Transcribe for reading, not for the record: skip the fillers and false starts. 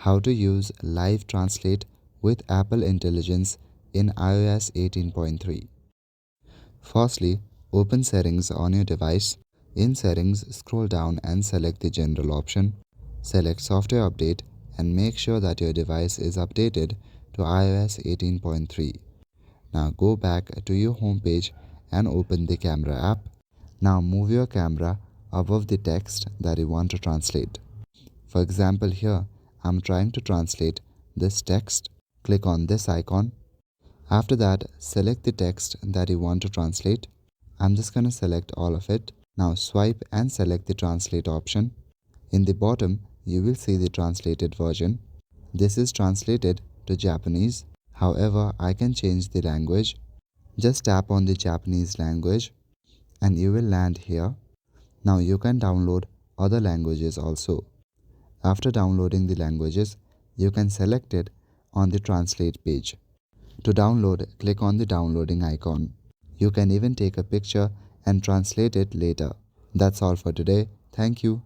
How to use Live Translate with Apple Intelligence in iOS 18.3. Firstly, open Settings on your device. In Settings, scroll down and select the General option. Select Software Update and make sure that your device is updated to iOS 18.3. Now go back to your home page and open the Camera app. Now move your camera above the text that you want to translate. For example, here I'm trying to translate this text. Click on this icon. After that, select the text that you want to translate. I'm just going to select all of it. Now swipe and select the translate option. In the bottom, you will see the translated version. This is translated to Japanese. However, I can change the language. Just tap on the Japanese language and you will land here. Now you can download other languages also. After downloading the languages, you can select it on the translate page. To download, click on the downloading icon. You can even take a picture and translate it later. That's all for today. Thank you.